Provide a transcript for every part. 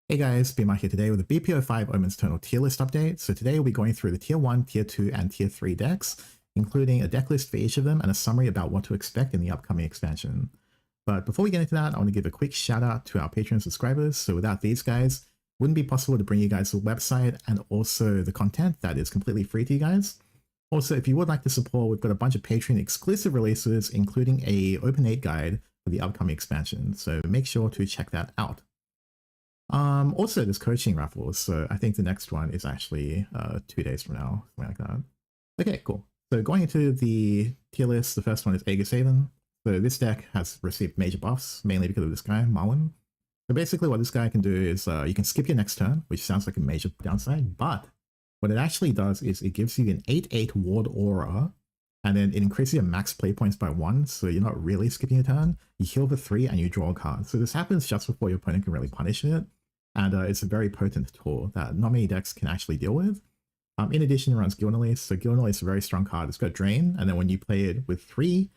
Hey guys, BMI here today with a BP05 Omens Tonal tier list update. So today we'll be going through the tier 1, tier 2, and tier 3 decks, including a deck list for each of them and a summary about what to expect in the upcoming expansion. But before we get into that, I want to give a quick shout out to our Patreon subscribers. So without these guys, it wouldn't be possible to bring you guys the website and also the content that is completely free to you guys. Also, if you would like to support, we've got a bunch of Patreon exclusive releases, including a Open 8 guide for the upcoming expansion. So make sure to check that out. Also there's coaching raffles, so I think the next one is actually 2 days from now, something like that. Okay, cool. So going into the tier list, the first one is Aegis Haven. So this deck has received major buffs, mainly because of this guy, Marwyn. So basically what this guy can do is you can skip your next turn, which sounds like a major downside, but what it actually does is it gives you an 8/8 ward aura, and then it increases your max play points by 1, so you're not really skipping a turn. You heal for 3 and you draw a card. So this happens just before your opponent can really punish it. And it's a very potent tool that not many decks can actually deal with. In addition, it runs Gilnelis. So Gilnelis is a very strong card. It's got Drain, and then when you play it with 3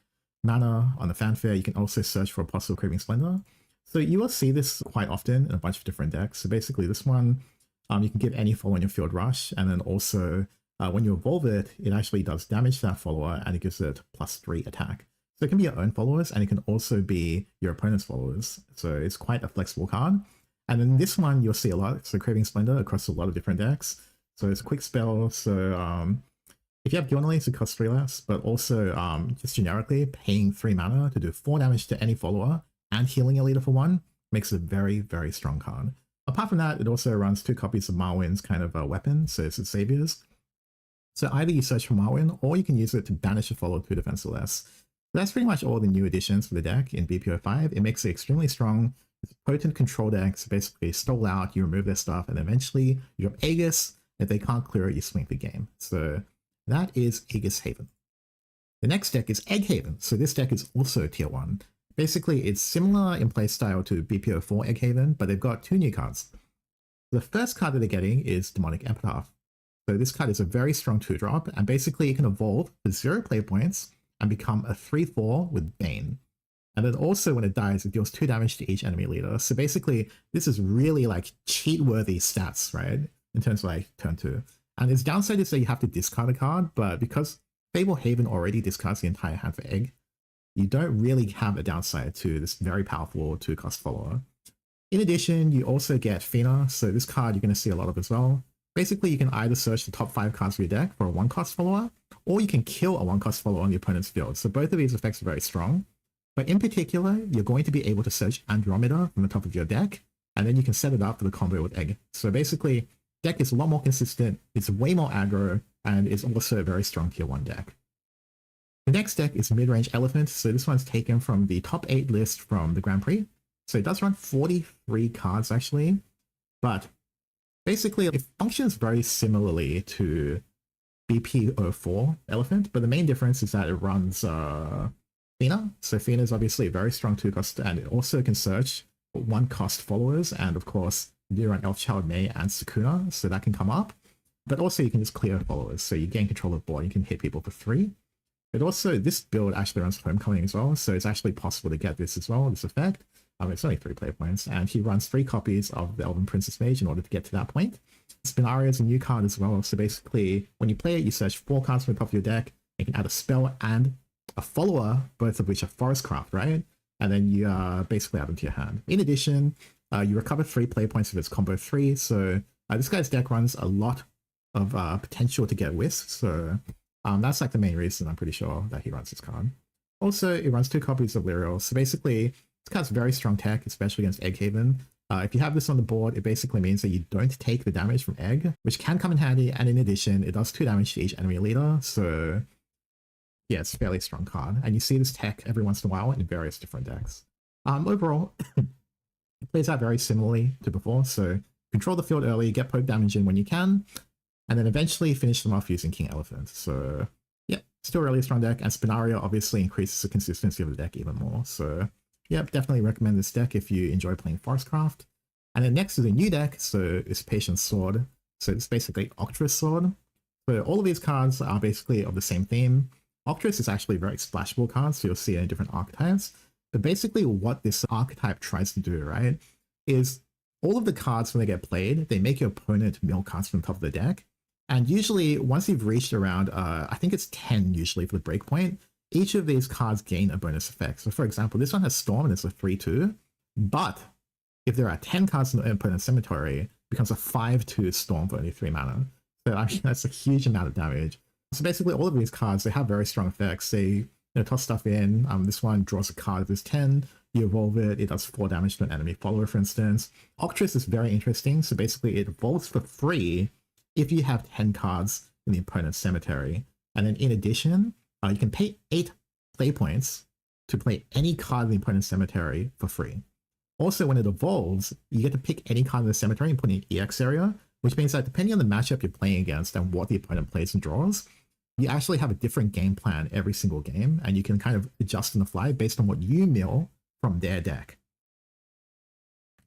mana on the fanfare, you can also search for a possible Craving Splendor. So you will see this quite often in a bunch of different decks. So basically this one, you can give any follower in your field rush, and then also when you evolve it, it actually does damage to that follower, and it gives it +3 attack. So it can be your own followers, and it can also be your opponent's followers. So it's quite a flexible card. And then this one you'll see a lot, so Craving Splendor across a lot of different decks. So it's a quick spell, so if you have Gilnelis, it costs 3 less, but also just generically paying 3 mana to do 4 damage to any follower and healing a leader for 1 makes it a very, very strong card. Apart from that, it also runs 2 copies of Marwyn's kind of weapon, so it's its saviors. So either you search for Marwyn, or you can use it to banish a follower to defense less. So that's pretty much all the new additions for the deck in BP05. It makes it extremely strong. It's a potent control deck, so basically stall out, you remove their stuff, and eventually you drop Aegis. If they can't clear it, you swing the game. So that is Aegis Haven. The next deck is Egg Haven. So this deck is also tier 1. Basically, it's similar in playstyle to BP04 Egg Haven, but they've got 2 new cards. The first card that they're getting is Demonic Epitaph. So this card is a very strong 2-drop, and basically it can evolve for 0 play points and become a 3/4 with Bane. And then also when it dies, it deals 2 damage to each enemy leader. So basically, this is really like cheat-worthy stats, right? In terms of like turn 2. And its downside is that you have to discard a card, but because Fable Haven already discards the entire hand for Egg, you don't really have a downside to this very powerful 2-cost follower. In addition, you also get Fina, so this card you're going to see a lot of as well. Basically, you can either search the top 5 cards of your deck for a 1-cost follower, or you can kill a 1-cost follower on the opponent's field. So both of these effects are very strong. But in particular, you're going to be able to search Andromeda from the top of your deck, and then you can set it up for the combo with Egg. So basically, deck is a lot more consistent, it's way more aggro, and it's also a very strong tier 1 deck. The next deck is Mid-Range Elephant, so this one's taken from the top 8 list from the Grand Prix. So it does run 43 cards actually, but basically it functions very similarly to BP04 Elephant, but the main difference is that it runs Fina. So Fina is obviously a very strong 2-cost, and it also can search 1-cost followers, and of course you do run Elfchild, May, and Sakuna, so that can come up. But also you can just clear followers, so you gain control of the board, you can hit people for 3. But also this build actually runs Homecoming as well, so it's actually possible to get this as well, this effect. It's only 3 play points, and he runs 3 copies of the Elven Princess Mage in order to get to that point. Spinaria is a new card as well, so basically when you play it, you search 4 cards from the top of your deck, you can add a spell and a follower, both of which are Forestcraft, right? And then you basically add them to your hand. In addition, you recover 3 play points if it's combo 3, so this guy's deck runs a lot of potential to get Wisp, so that's like the main reason I'm pretty sure that he runs this card. Also, it runs 2 copies of Lyriel, so basically this card's very strong tech, especially against Egg Haven. If you have this on the board, it basically means that you don't take the damage from Egg, which can come in handy, and in addition, it does 2 damage to each enemy leader, so yeah, it's a fairly strong card, and you see this tech every once in a while in various different decks. Overall, it plays out very similarly to before, so control the field early, get poke damage in when you can, and then eventually finish them off using King Elephant. So yeah, still really a strong deck, and Spinaria obviously increases the consistency of the deck even more. So yeah, definitely recommend this deck if you enjoy playing Forestcraft. And then next is a new deck, so Usurpation Sword. So it's basically Octress Sword. So all of these cards are basically of the same theme. Octress is actually a very splashable card, so you'll see it in different archetypes. But basically what this archetype tries to do, right, is all of the cards when they get played, they make your opponent mill cards from the top of the deck. And usually, once you've reached around, I think it's 10 usually for the breakpoint, each of these cards gain a bonus effect. So for example, this one has Storm and it's a 3/2, but if there are 10 cards in the opponent's cemetery, it becomes a 5/2 Storm for only 3 mana. So I mean, that's a huge amount of damage. So basically all of these cards, they have very strong effects. They toss stuff in. This one draws a card if it's 10. You evolve it, it does 4 damage to an enemy follower, for instance. Octress is very interesting. So basically it evolves for free if you have 10 cards in the opponent's cemetery. And then in addition, you can pay 8 play points to play any card in the opponent's cemetery for free. Also, when it evolves, you get to pick any card in the cemetery and put in an EX area, which means that depending on the matchup you're playing against and what the opponent plays and draws, you actually have a different game plan every single game, and you can kind of adjust on the fly based on what you mill from their deck.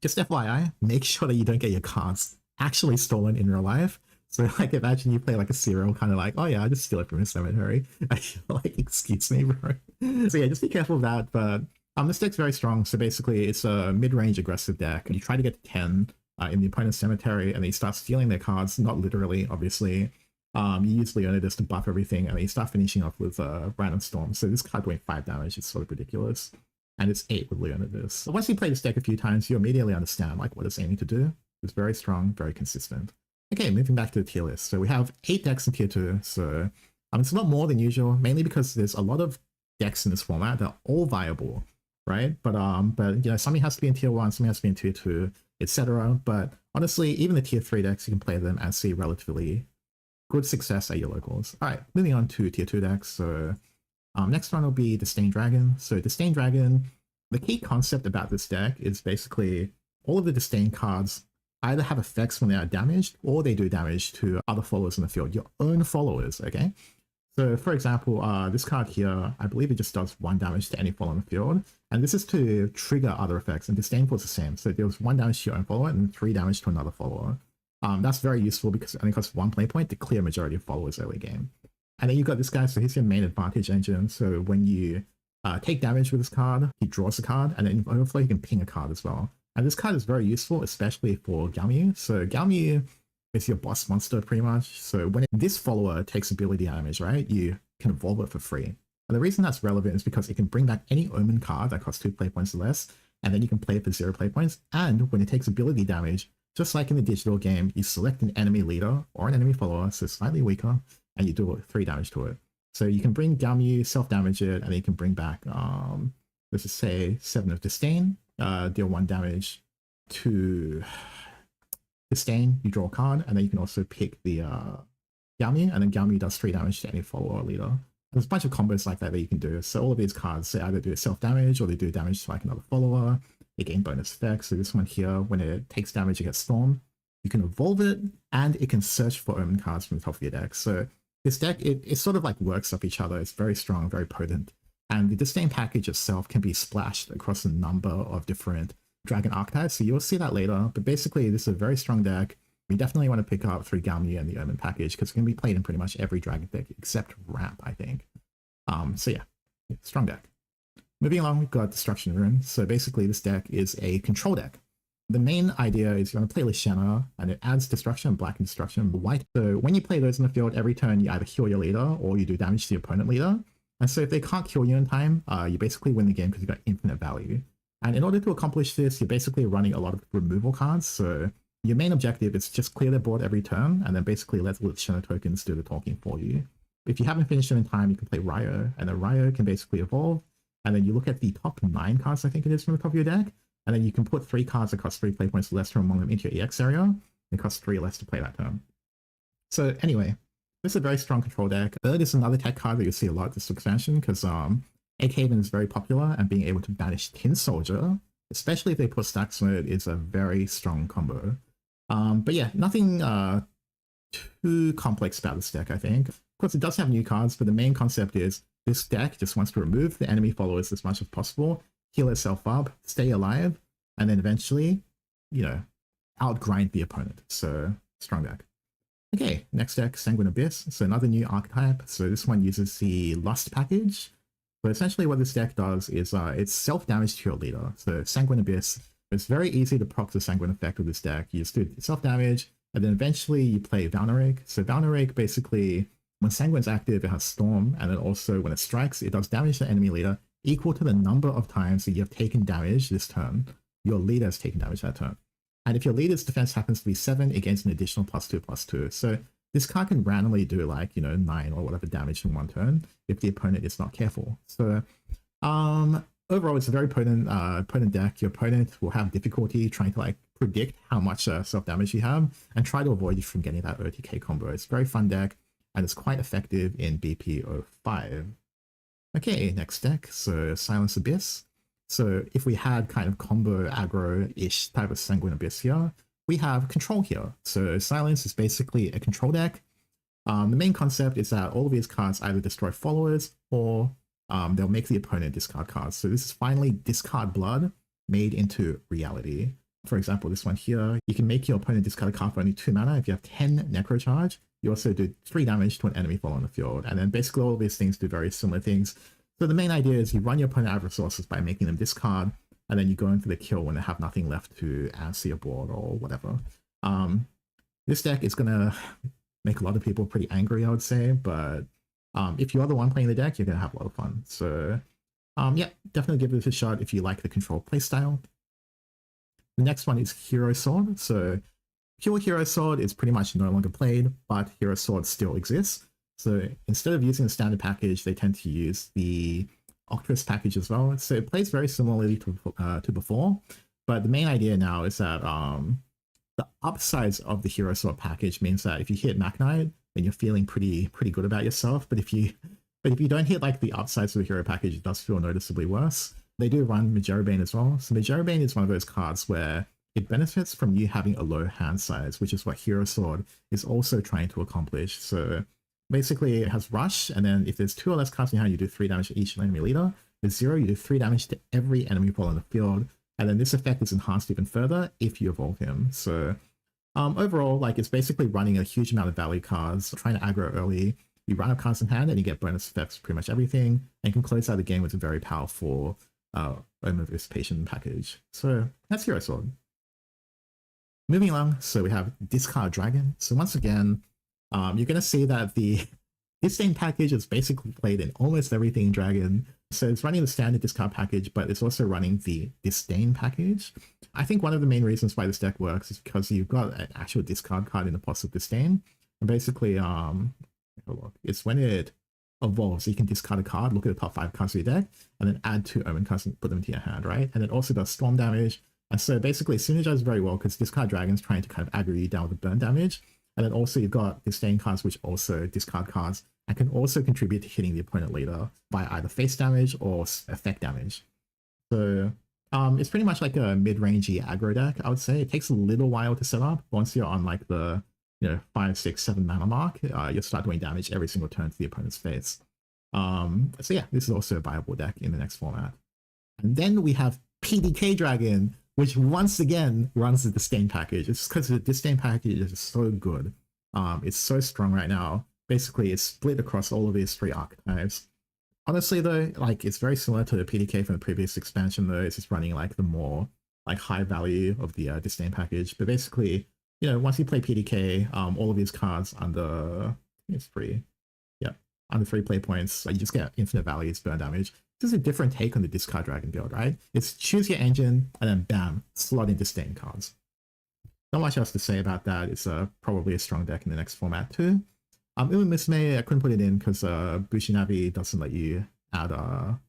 Just FYI, make sure that you don't get your cards actually stolen in real life. So like imagine you play like a serial kind of like, oh yeah, I just steal it from his cemetery. Like, excuse me, bro. So yeah, just be careful of that. But this deck's very strong. So basically it's a mid-range aggressive deck. You try to get to 10 in the opponent's cemetery and then you start stealing their cards, not literally, obviously. You use Leonidas to buff everything and then you start finishing off with Random Storm. So this card doing 5 damage is sort of ridiculous. And it's 8 with Leonidas. So once you play this deck a few times, you immediately understand like what it's aiming to do. It's very strong, very consistent. Okay, moving back to the tier list. So we have 8 decks in tier 2. So it's a lot more than usual, mainly because there's a lot of decks in this format that are all viable, right? But something has to be in tier 1, something has to be in tier 2, etc. But honestly, even the tier 3 decks, you can play them and see relatively good success at your locals. All right, moving on to tier 2 decks. So next one will be Disdain Dragon. So Disdain Dragon, the key concept about this deck is basically all of the Disdain cards either have effects when they are damaged or they do damage to other followers in the field, your own followers, okay? So for example, this card here, I believe it just does 1 damage to any follower in the field, and this is to trigger other effects, and Disdainful is the same. So it deals 1 damage to your own follower and 3 damage to another follower. That's very useful because it only costs 1 play point to clear a majority of followers early game. And then you've got this guy, so he's your main advantage engine. So when you take damage with this card, he draws a card, and then in overflow, you can ping a card as well. And this card is very useful, especially for Galmu. So Galmu is your boss monster pretty much. So when this follower takes ability damage, right, you can evolve it for free. And the reason that's relevant is because it can bring back any Omen card that costs 2 play points or less, and then you can play it for 0 play points. And when it takes ability damage, just like in the digital game, you select an enemy leader or an enemy follower, so slightly weaker, and you do 3 damage to it. So you can bring Galmu, self-damage it, and then you can bring back, let's just say 7 of Disdain, deal 1 damage to Disdain, you draw a card, and then you can also pick the Galmu, and then Galmu does 3 damage to any follower or leader. There's a bunch of combos like that that you can do. So all of these cards, they either do self-damage or they do damage to like another follower. They gain bonus effects. So this one here, when it takes damage, it gets Storm. You can evolve it, and it can search for Omen cards from the top of your deck. So this deck, it sort of like works off each other. It's very strong, very potent. And the Disdain package itself can be splashed across a number of different dragon archetypes, so you'll see that later. But basically, this is a very strong deck. We definitely want to pick up 3 Galmu and the Omen package because it can be played in pretty much every dragon deck except Ramp, I think. So yeah, strong deck. Moving along, we've got Destruction Rune. So basically, this deck is a control deck. The main idea is you're going to play Lishana, and it adds Destruction, Black and Destruction, White. So when you play those in the field, every turn you either heal your leader or you do damage to your opponent leader. And so if they can't kill you in time, you basically win the game because you've got infinite value. And in order to accomplish this, you're basically running a lot of removal cards. So your main objective is just clear their board every turn, and then basically let the Lishana tokens do the talking for you. If you haven't finished them in time, you can play Ryo, and then Ryo can basically evolve. And then you look at the top 9 cards, I think it is, from the top of your deck, and then you can put 3 cards that cost 3 play points less from among them into your EX area. It costs 3 less to play that turn. So anyway, this is a very strong control deck. Bird is another tech card that you'll see a lot this expansion because Aegis Haven is very popular, and being able to banish Tin Soldier, especially if they put Stacks on it, is a very strong combo. But yeah, nothing too complex about this deck, I think. Of course, it does have new cards, but the main concept is this deck just wants to remove the enemy followers as much as possible, heal itself up, stay alive, and then eventually, outgrind the opponent. So, strong deck. Okay, next deck, Sanguine Abyss. So another new archetype. So this one uses the Lust package. So essentially what this deck does is it's self-damage to your leader. So Sanguine Abyss It's very easy to proc the Sanguine effect with this deck. You just do self-damage, and then eventually you play Valneric. So Valneric, basically, when Sanguine's active, it has Storm, and then also when it strikes, it does damage to the enemy leader equal to the number of times that you have taken damage this turn. Your leader has taken damage that turn. And if your leader's defense happens to be 7, it gains an additional +2/+2. So this card can randomly do like, 9 or whatever damage in one turn if the opponent is not careful. So overall, it's a very potent deck. Your opponent will have difficulty trying to like predict how much self-damage you have and try to avoid you from getting that OTK combo. It's a very fun deck and it's quite effective in BP05. Okay, next deck, so Sanguine Abyss. So if we had kind of combo aggro-ish type of Sanguine Abyss here, we have control here. So Silence is basically a control deck. The main concept is that all of these cards either destroy followers or they'll make the opponent discard cards. So this is finally discard blood made into reality. For example, this one here, you can make your opponent discard a card for only 2 mana. If you have 10 necro charge, you also do 3 damage to an enemy follower on the field. And then basically all of these things do very similar things. So the main idea is you run your opponent out of resources by making them discard, and then you go in for the kill when they have nothing left to answer your board or whatever. This deck is going to make a lot of people pretty angry, I would say, but if you are the one playing the deck, you're going to have a lot of fun. So yeah, definitely give this a shot if you like the control playstyle. The next one is Hero Sword. So pure Hero Sword is pretty much no longer played, but Hero Sword still exists. So instead of using the standard package, they tend to use the Octris package as well. So it plays very similarly to before, but the main idea now is that the upsides of the Hero Sword package means that if you hit Machnight, then you're feeling pretty good about yourself. But if you don't hit like the upsides of the hero package, it does feel noticeably worse. They do run Majerobane as well. So Majerobane is one of those cards where it benefits from you having a low hand size, which is what Hero Sword is also trying to accomplish. So basically it has Rush, and then if there's 2 or less cards in your hand, you do 3 damage to each enemy leader. With 0, you do 3 damage to every enemy player on the field. And then this effect is enhanced even further if you evolve him. So overall, like it's basically running a huge amount of value cards, trying to aggro early. You run up cards in hand and you get bonus effects for pretty much everything, and can close out the game with a very powerful Omens Usurpation package. So that's Hero Sword. Moving along, so we have Discard Dragon. So once again, you're going to see that the Disdain package is basically played in almost everything Dragon. So it's running the standard discard package, but it's also running the Disdain package. I think one of the main reasons why this deck works is because you've got an actual discard card in the pots of Disdain. And basically, it's when it evolves, you can discard a card, look at the top 5 cards of your deck, and then add 2 Omen cards and put them into your hand, right? And it also does storm damage. And so basically it synergizes very well because Discard Dragon's trying to kind of aggro you down with the burn damage. And then also you've got Disdain cards, which also discard cards and can also contribute to hitting the opponent later by either face damage or effect damage. So it's pretty much like a mid-rangey aggro deck, I would say. It takes a little while to set up. Once you're on like the 5, 6, 7 mana mark, you'll start doing damage every single turn to the opponent's face. So yeah, this is also a viable deck in the next format. And then we have PDK Dragon, which once again runs the Disdain package. It's because the Disdain package is so good. It's so strong right now. Basically, it's split across all of these 3 archetypes. Honestly, though, like it's very similar to the PDK from the previous expansion, though. It's just running like the more like high value of the Disdain package. But basically, once you play PDK, all of these cards under it's free. Yeah, under 3 play points, you just get infinite values, burn damage. This is a different take on the Discard Dragon build, right? It's choose your engine and then bam, slot in Disdain cards. Not much else to say about that. It's probably a strong deck in the next format too. Umusme, I couldn't put it in because Bushinavi doesn't let you add a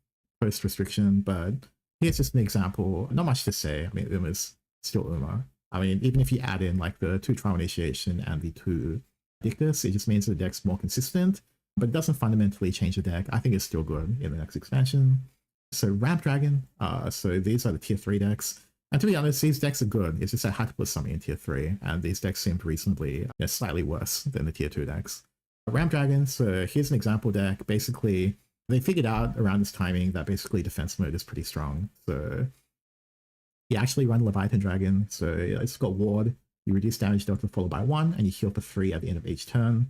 post restriction, but here's just an example. Not much to say. I mean, Uma's still Uma. I mean, even if you add in like the 2 Trial Initiation and the 2 Dictus, it just means the deck's more consistent, but it doesn't fundamentally change the deck. I think it's still good in the next expansion. So Ramp Dragon, so these are the tier 3 decks. And to be honest, these decks are good. It's just I had to put something in tier 3, and these decks seemed reasonably, slightly worse than the tier 2 decks. Ramp Dragon, so here's an example deck. Basically, they figured out around this timing that basically defense mode is pretty strong. So you actually run Leviathan Dragon, so it's got Ward. You reduce damage delta followed by 1, and you heal for 3 at the end of each turn.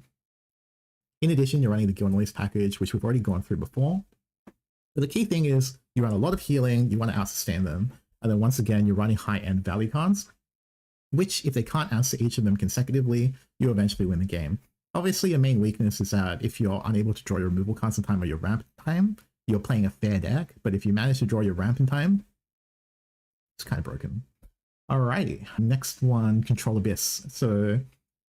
In addition, you're running the Guild Noise package, which we've already gone through before. But the key thing is, you run a lot of healing, you want to out-sustain them. And then once again, you're running high-end value cards, which if they can't answer each of them consecutively, you eventually win the game. Obviously, your main weakness is that if you're unable to draw your removal cards in time or your ramp in time, you're playing a fair deck. But if you manage to draw your ramp in time, it's kind of broken. Alrighty, next one, Control Abyss. So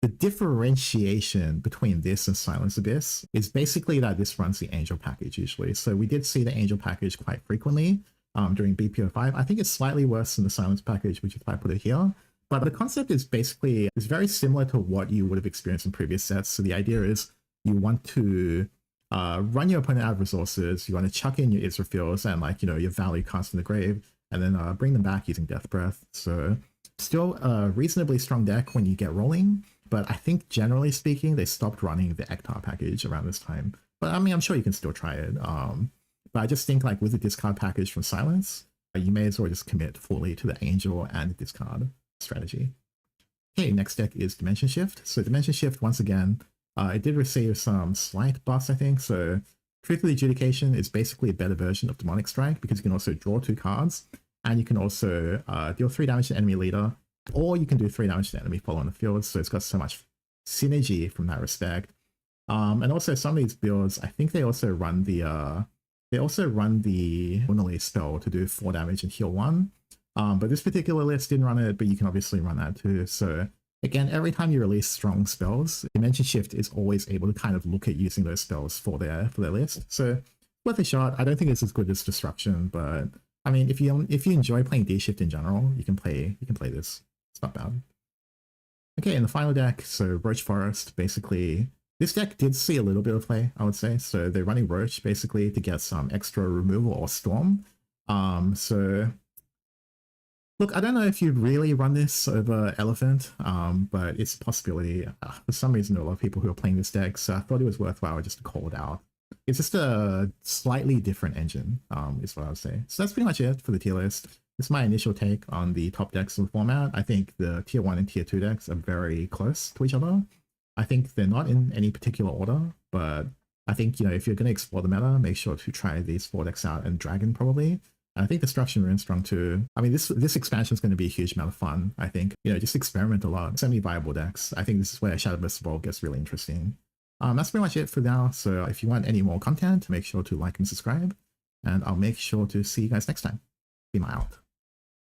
the differentiation between this and Silence Abyss is basically that this runs the Angel package usually. So we did see the Angel package quite frequently during BP05. I think it's slightly worse than the Silence package, which is why I put it here. But the concept is basically is very similar to what you would have experienced in previous sets. So the idea is you want to run your opponent out of resources. You want to chuck in your Israfils and like, you know, your value cards in the grave, and then bring them back using Death Breath. So still a reasonably strong deck when you get rolling. But I think generally speaking, they stopped running the Ektar package around this time. But I mean, I'm sure you can still try it. But I just think like with the discard package from Silence, you may as well just commit fully to the Angel and the discard strategy. Okay, next deck is Dimension Shift. So Dimension Shift, once again, it did receive some slight buffs, I think. So Truth of the Adjudication is basically a better version of Demonic Strike because you can also draw 2 cards, and you can also deal 3 damage to enemy leader, or you can do 3 damage to enemy follow on the field. So it's got so much synergy from that respect. And also some of these builds, I think they also run the Unally spell to do 4 damage and heal 1. But this particular list didn't run it, but you can obviously run that too. So again, every time you release strong spells, Dimension Shift is always able to kind of look at using those spells for their list. So worth a shot. I don't think it's as good as Destruction, but I mean, if you enjoy playing D-Shift in general, you can play this. It's not bad. Okay, in the final deck, so Roach Forest, basically, this deck did see a little bit of play, I would say. So they're running Roach basically to get some extra removal or storm. So look, I don't know if you'd really run this over Elephant, but it's a possibility. For some reason, there are a lot of people who are playing this deck, so I thought it was worthwhile just to call it out. It's just a slightly different engine, is what I would say. So that's pretty much it for the tier list. This is my initial take on the top decks of the format. I think the tier 1 and tier 2 decks are very close to each other. I think they're not in any particular order, but I think, you know, if you're going to explore the meta, make sure to try these 4 decks out, and Dragon probably. I think Destruction Rune's strong too. I mean, this expansion is going to be a huge amount of fun. I think, you know, just experiment a lot. So many viable decks. I think this is where Shadowverse Evolve gets really interesting. That's pretty much it for now. So if you want any more content, make sure to like and subscribe, and I'll make sure to see you guys next time. Be my out.